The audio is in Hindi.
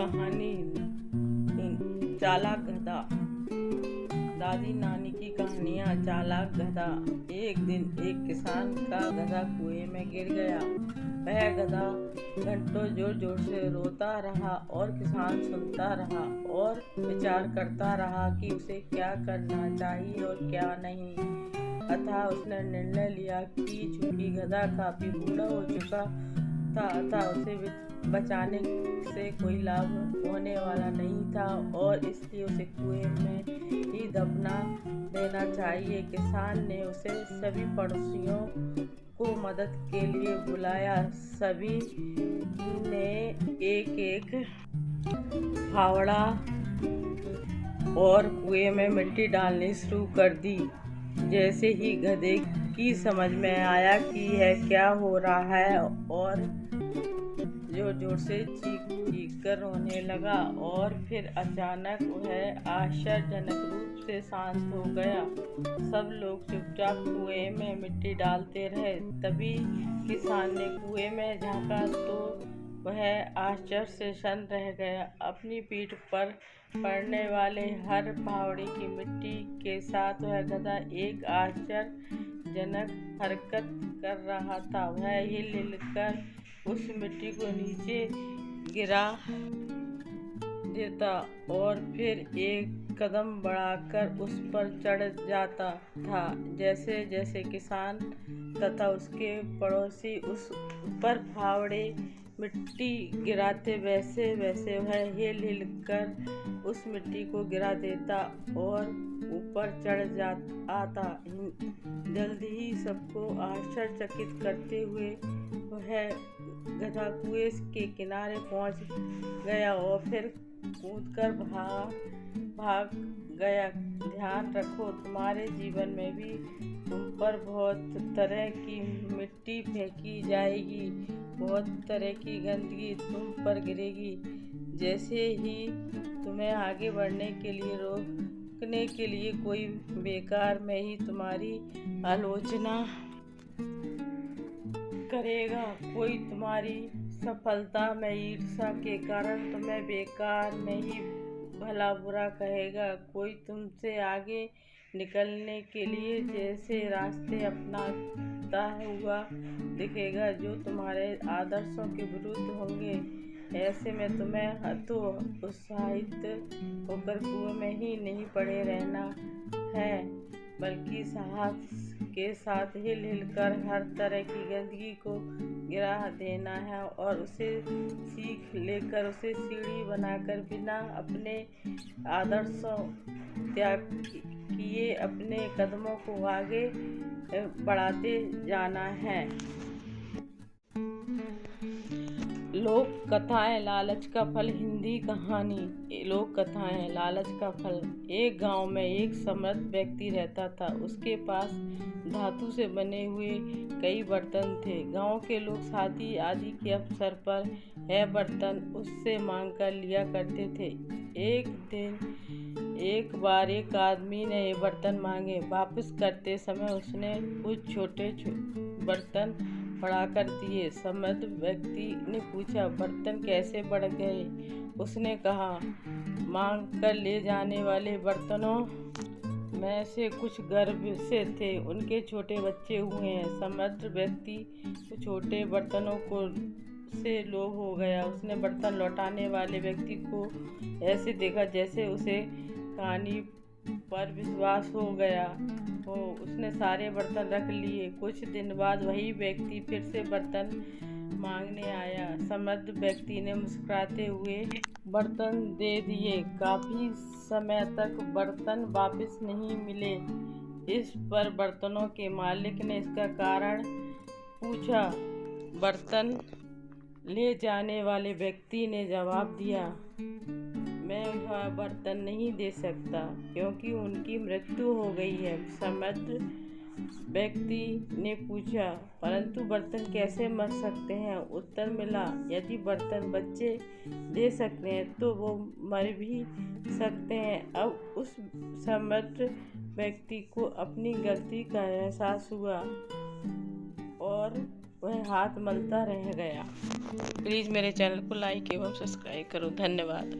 कहानी चालाक गधा। दादी नानी की कहानियाँ। चालाक गधा। एक दिन एक किसान का गधा कुएं में गिर गया। वह गधा घंटों जोर जोर से रोता रहा और किसान सुनता रहा और विचार करता रहा कि उसे क्या करना चाहिए और क्या नहीं। अतः उसने निर्णय लिया कि चूंकि गधा काफी बूढ़ा हो चुका था अतः उसे बचाने से कोई लाभ होने वाला नहीं था और इसलिए उसे कुएं में ही दफना देना चाहिए। किसान ने उसे सभी पड़ोसियों को मदद के लिए बुलाया। सभी ने एक एक फावड़ा और कुएं में मिट्टी डालनी शुरू कर दी। जैसे ही गधे की समझ में आया कि यह क्या हो रहा है और जोर जोर से चीख कर रोने लगा और फिर अचानक वह आश्चर्यजनक रूप से शांत हो गया। सब लोग चुपचाप कुएं में मिट्टी डालते रहे। तभी किसान ने कुएं में झांका तो वह आश्चर्य से शन रह गया। अपनी पीठ पर पड़ने वाले हर फावड़े की मिट्टी के साथ वह गधा एक आश्चर्यजनक हरकत कर रहा था। वह हिलकर उस मिट्टी को नीचे गिरा देता और फिर एक कदम बढ़ाकर उस पर चढ़ जाता था। जैसे जैसे किसान तथा उसके पड़ोसी उस पर फावड़े मिट्टी गिराते वैसे वैसे वह हिल कर उस मिट्टी को गिरा देता और ऊपर चढ़ आता। जल्दी ही सबको आश्चर्यचकित करते हुए वह गधा कुएं के किनारे पहुंच गया और फिर कूदकर भाग गया। ध्यान रखो, तुम्हारे जीवन में भी तुम पर बहुत तरह की मिट्टी फेंकी जाएगी, बहुत तरह की गंदगी तुम पर गिरेगी। जैसे ही तुम्हें आगे बढ़ने के लिए रोकने के लिए कोई बेकार में ही तुम्हारी आलोचना करेगा, कोई तुम्हारी सफलता में ईर्ष्या के कारण तुम्हें बेकार में ही भला बुरा कहेगा, कोई तुमसे आगे निकलने के लिए जैसे रास्ते अपनाता हुआ दिखेगा जो तुम्हारे आदर्शों के विरुद्ध होंगे। ऐसे में तुम्हें हतोत्साहित होकर कुएं में ही नहीं पड़े रहना है, बल्कि साहस के साथ हिल कर हर तरह की गंदगी को गिरा देना है और उसे सीख लेकर उसे सीढ़ी बनाकर बिना अपने आदर्शों त्याग किए अपने कदमों को आगे बढ़ाते जाना है। लोक कथाएं लालच का फल। हिंदी कहानी। लोक कथाएं लालच का फल। एक गांव में एक समृद्ध व्यक्ति रहता था। उसके पास धातु से बने हुए कई बर्तन थे। गांव के लोग शादी आदि के अवसर पर यह बर्तन उससे मांग कर लिया करते थे। एक बार एक आदमी ने ये बर्तन मांगे। वापस करते समय उसने कुछ छोटे बर्तन बढ़ाकर दिए। समृद्ध व्यक्ति ने पूछा, बर्तन कैसे बढ़ गए? उसने कहा, मांग कर ले जाने वाले बर्तनों में से कुछ गर्भ से थे, उनके छोटे बच्चे हुए हैं। समृद्ध व्यक्ति छोटे बर्तनों को से लोभ हो गया। उसने बर्तन लौटाने वाले व्यक्ति को ऐसे देखा जैसे उसे कहानी पर विश्वास हो गया हो। उसने सारे बर्तन रख लिए। कुछ दिन बाद वही व्यक्ति फिर से बर्तन मांगने आया। समृद्ध व्यक्ति ने मुस्कुराते हुए बर्तन दे दिए। काफी समय तक बर्तन वापस नहीं मिले। इस पर बर्तनों के मालिक ने इसका कारण पूछा। बर्तन ले जाने वाले व्यक्ति ने जवाब दिया, मैं वह बर्तन नहीं दे सकता क्योंकि उनकी मृत्यु हो गई है। समृद्ध व्यक्ति ने पूछा, परंतु बर्तन कैसे मर सकते हैं? उत्तर मिला, यदि बर्तन बच्चे दे सकते हैं तो वो मर भी सकते हैं। अब उस समृद्ध व्यक्ति को अपनी गलती का एहसास हुआ और वह हाथ मलता रह गया। प्लीज़ मेरे चैनल को लाइक एवं सब्सक्राइब करो। धन्यवाद।